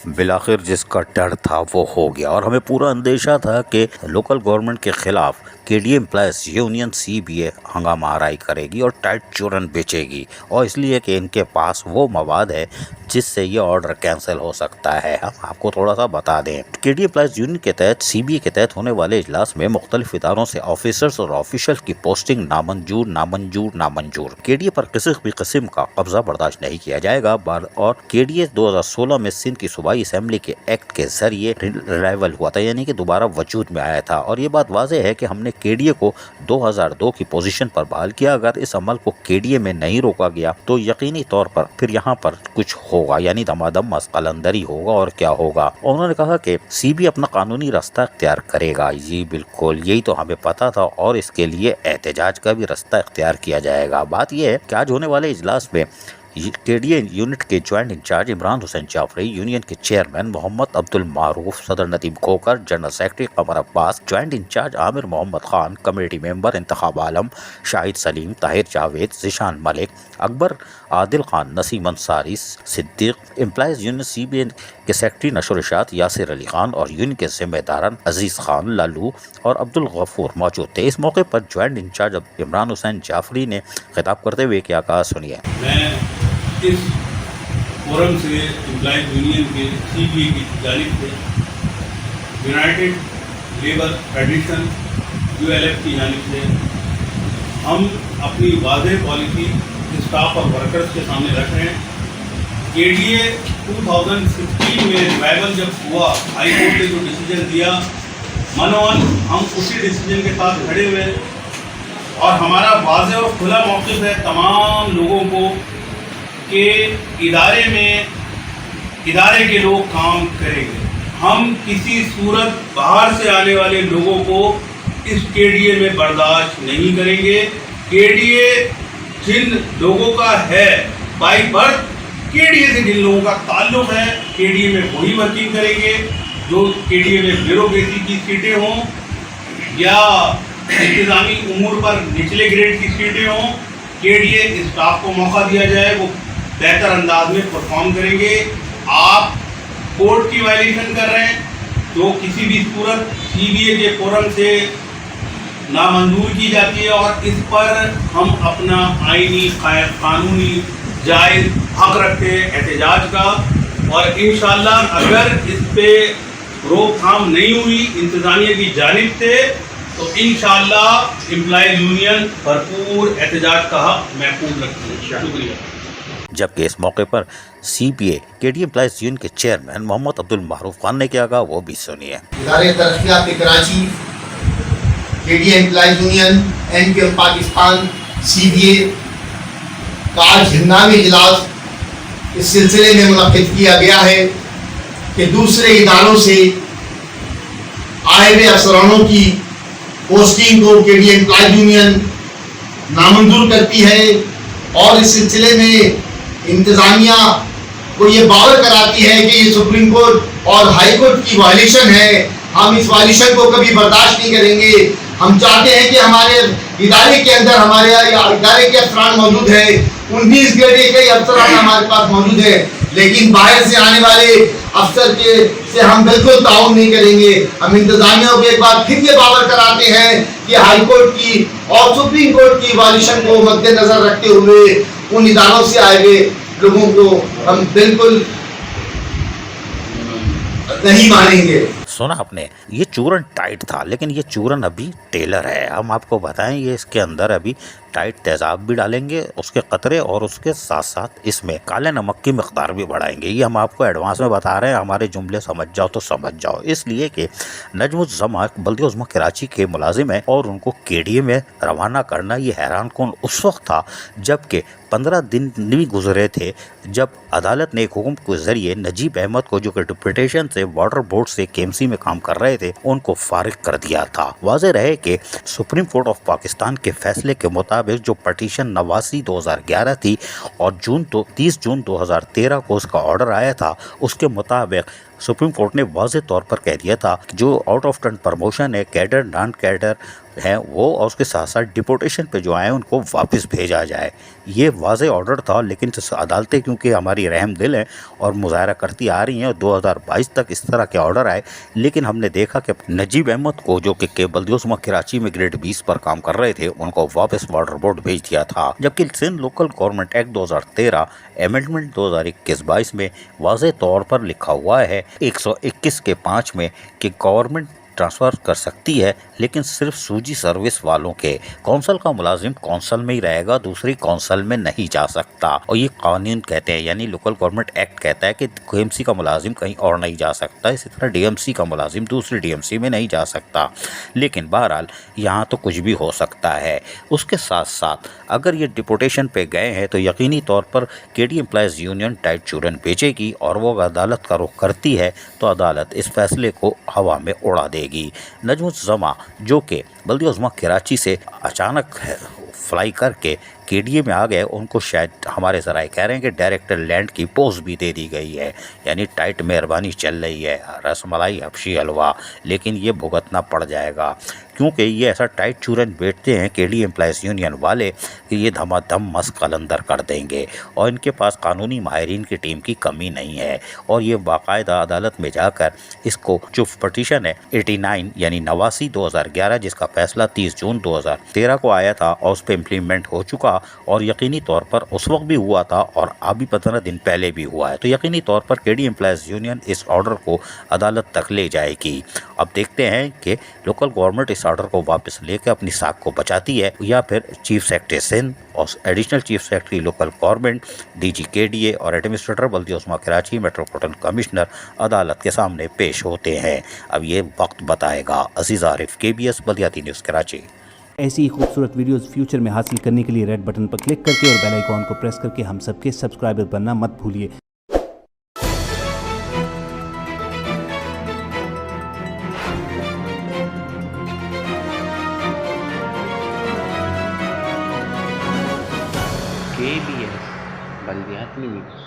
बिलाखिर जिसका डर था वो हो गया और हमें पूरा अंदेशा था कि लोकल गवर्नमेंट के खिलाफ केडी एम्प्लॉयज यूनियन सीबीए हंगामा आराई करेगी और टाइट चूरन बेचेगी, और इसलिए कि इनके पास वो मवाद है जिससे ये ऑर्डर कैंसिल हो सकता है। हम आपको थोड़ा सा बता दें, केडी एम्प्लॉयज यूनियन के तहत सीबीए के तहत होने वाले इजलास में मुख्तलिफ इदारों से ऑफिसर्स और ऑफिशियल की पोस्टिंग नामंजूर नामंजूर नामंजूर। केडीए पर किसी भी किस्म का कब्जा बर्दाश्त नहीं किया जाएगा और केडीए 2016 में सिंध की सूबाई असेंबली के एक्ट के जरिए रिवाइवल हुआ था, यानी कि दोबारा वजूद में आया था। और ये बात वाज़ेह है कि हमने केडीए को 2002 की पोजीशन पर बहाल किया। अगर इस अमल को केडीए में नहीं रोका गया तो यकीनी तौर पर फिर यहाँ पर कुछ होगा, यानी दमादम मसकलंदरी होगा। और क्या होगा? उन्होंने कहा कि सीबी अपना कानूनी रास्ता इख्तियार करेगा। जी बिल्कुल, यही तो हमें पता था, और इसके लिए एहतजाज का भी रास्ता इख्तियार किया जाएगा। बात यह है कि आज होने वाले इजलास में केडीए यूनिट के joint incharge Imran Hussain Jafri, union के चेयरमैन मोहम्मद अब्दुल मारूफ, सदर Nadeem Khokhar, general secretary Qamar Abbas, joint incharge Aamir Mohammad Khan, committee member Intikhab Alam, Shahid Saleem, Tahir Javed, Zeeshan Malik, Akbar Adil Khan, Naseem Ansari, Siddiq, employees union CBA के सेक्रेटरी नशर इशात, यासिर अली खान और यूनियन के जिम्मेदारान अजीज खान, लालू और अब्दुल गफूर मौजूद थे। इस मौके पर ज्वाइंट इंचार्ज इमरान हुसैन जाफरी ने खिताब करते हुए क्या कहा, सुनिए। इस फोरम से एम्प्लॉयज यूनियन के सीबीए की जानिब से यूनाइटेड लेबर फेडरेशन यूएलएफ की जानिब से हम अपनी वाज़ेह पॉलिसी स्टाफ और वर्कर्स के सामने रख रहे हैं। केडीए 2016 में रिवाइवल जब हुआ, हाई कोर्ट ने जो डिसीजन दिया, मनोवन हम उसी डिसीजन के साथ खड़े हुए और हमारा वाज़ेह और खुला मौक़िफ़ है तमाम लोगों को कि इदारे के लोग काम करेंगे। हम किसी सूरत बाहर से आने वाले लोगों को इस केडीए में बर्दाश्त नहीं करेंगे। केडीए जिन लोगों का है बाई बर्थ, केडीए से जिन लोगों का ताल्लुक है, केडीए में वही वर्किंग करेंगे। जो केडीए में ब्यूरोक्रेसी की सीटें हों या इंतजामी उमूर पर निचले ग्रेड की सीटें हों, केडीए स्टाफ को मौका दिया जाए, वो बेहतर अंदाज में परफॉर्म करेंगे। आप कोर्ट की वायलेशन कर रहे हैं, जो किसी भी सूरत सीबीए के फोरम से नामंजूर की जाती है और इस पर हम अपना आईनी कानूनी जायज़ हक रखते हैं एहतजाज का। और इंशाअल्लाह अगर इस पे रोकथाम नहीं हुई इंतज़ामिया की जानिब से तो इंशाअल्लाह एम्प्लॉयज यूनियन भरपूर एहतजाज का हक महफूज रखती है। शुक्रिया। जबकि इस मौके पर सीबीए केडी एम्प्लॉयज यूनियन के चेयरमैन मोहम्मद अब्दुल मारूफ खान ने क्या कहा, वो भी सुनिए। इदारे तरक्कियात Karachi, KD employees union, NPL Pakistan, CBA का आज हिंगामी इजलास इस सिलसिले में मुनक्किद किया गया है कि दूसरे इदारों से आए हुए अफसरानों की पोस्टिंग को केडी एम्प्लॉयज यूनियन नामंजूर करती है और इस सिलसिले में इंतजामिया को ये बावर कराती है कि ये सुप्रीम कोर्ट और हाई कोर्ट की वायलेशन है। हम इस वायलेशन को कभी बर्दाश्त नहीं करेंगे। हम चाहते हैं कि हमारे इदारे के अंदर हमारे इदारे के अफसरान मौजूद है, 19 ग्रेड के अफसरान हमारे पास मौजूद है, लेकिन बाहर से आने वाले अफसर के से हम बिल्कुल ताउन नहीं करेंगे। हम इंतजामिया को एक बार फिर ये बावर कराते हैं कि हाई कोर्ट की और सुप्रीम कोर्ट की वायलेशन को मद्देनजर रखते हुए उन इदारों से आए हुए लोगों को हम बिल्कुल नहीं मानेंगे। सुना आपने, ये चूरन टाइट था, लेकिन ये चूरन अभी टेलर है। हम आपको बताएं, ये इसके अंदर अभी टाइट तेजाब भी डालेंगे, उसके कतरे, और उसके साथ साथ इसमें काले नमक की मिकदार भी बढ़ाएंगे। ये हम आपको एडवांस में बता रहे हैं, हमारे जुमले समझ जाओ तो समझ जाओ। इसलिए कि नजमुज़्ज़मा बल्दिया उज़्मा कराची के मुलाजिम है और उनको केडीए में रवाना करना ये हैरान कौन उस वक्त था जबकि 15 दिन नहीं गुजरे थे जब अदालत ने एक हुक्म के जरिए नजीब अहमद को, जो कि डिप्यूटेशन से बॉर्डर बोर्ड से केएमसी में काम कर रहे थे, उनको फारिग कर दिया था। वाज़ेह रहे कि सुप्रीम कोर्ट ऑफ पाकिस्तान के फैसले के मुताबिक जो पटिशन नवासी 2011 थी और 30 जून 2013 को उसका ऑर्डर आया था, उसके मुताबिक सुप्रीम कोर्ट ने वाज़े तौर पर कह दिया था कि जो आउट ऑफ टर्न प्रमोशन है, कैडर नॉन कैडर हैं वो और उसके साथ साथ डिपोटेशन पे जो आए उनको वापस भेजा जाए। ये वाज़े ऑर्डर था, लेकिन अदालतें क्योंकि हमारी रहम दिल हैं और मुज़ाहरा करती आ रही हैं और 2022 तक इस तरह के ऑर्डर आए, लेकिन हमने देखा कि नजीब अहमद को जो कि बल्दियोज़मा कराची में ग्रेड 20 पर काम कर रहे थे उनको वापस बॉर्डर बोर्ड भेज दिया था। जबकि Sindh local government act 2013 amendment 2021-22 में वाज़े तौर पर लिखा हुआ है 121 के 5 में कि गवर्नमेंट ट्रांसफ़र कर सकती है, लेकिन सिर्फ सूजी सर्विस वालों के। कौंसल का मुलाजिम कौंसल में ही रहेगा, दूसरी कौंसल में नहीं जा सकता। और ये कानून कहते हैं, यानी लोकल गवर्नमेंट एक्ट कहता है कि केएमसी का मुलाजिम कहीं और नहीं जा सकता। इसी तरह डीएमसी का मुलाजिम दूसरी डीएमसी में नहीं जा सकता। लेकिन बहरहाल यहाँ तो कुछ भी हो सकता है। उसके साथ साथ अगर ये डिपोटेशन पे गए हैं तो यकीनी तौर पर केडी एम्प्लॉयज़ यूनियन टाइट चूरन बेचेगी और वो अदालत का रुख करती है तो अदालत इस फैसले को हवा में उड़ा देगी। नजमुज़्ज़मा जो कि बल्दियोज़मा कराची से अचानक फ्लाई करके केडीए में आ गए, उनको शायद हमारे ज़राए कह रहे हैं कि डायरेक्टर लैंड की पोस्ट भी दे दी गई है, यानी टाइट मेहरबानी चल रही है, रसमलाई हबशी हलवा, लेकिन ये भुगतना पड़ जाएगा क्योंकि ये ऐसा टाइट चूरन बेचते हैं केडी एम्प्लॉयज़ यूनियन वाले कि ये धमाधम मस्त कलंदर कर देंगे और इनके पास कानूनी माहिरीन की टीम की कमी नहीं है। और ये बाकायदा अदालत में जाकर इसको जो पटिशन है 89 यानी 89/2011 जिसका फैसला 30 जून 2013 को आया था और उस पर इम्प्लीमेंट हो चुका और यकीनी तौर पर उस वक्त भी हुआ था और अभी 15 दिन पहले भी हुआ है, तो यकीनी तौर पर केडी एम्प्लॉयज़ यूनियन इस ऑर्डर को अदालत तक ले जाएगी। अब देखते हैं कि लोकल गवर्नमेंट इस ऑर्डर को वापस लेकर अपनी साख को बचाती है या फिर चीफ सेक्रेटरी सिंध और additional chief secretary local government, DG KDA और एडमिनिस्ट्रेटर बल्दियोज़मा कराची मेट्रोपॉलिटन कमिश्नर अदालत के सामने पेश होते हैं। अब ये वक्त बताएगा। अजीज़ आरिफ, KBS बल्दियाती न्यूज़ कराची। ऐसी ही खूबसूरत वीडियोस फ्यूचर में हासिल करने के लिए रेड बटन पर क्लिक करके और बेल आइकॉन को प्रेस करके हम सबके सब्सक्राइबर बनना मत भूलिए। KBS बल्दियाती न्यूज़।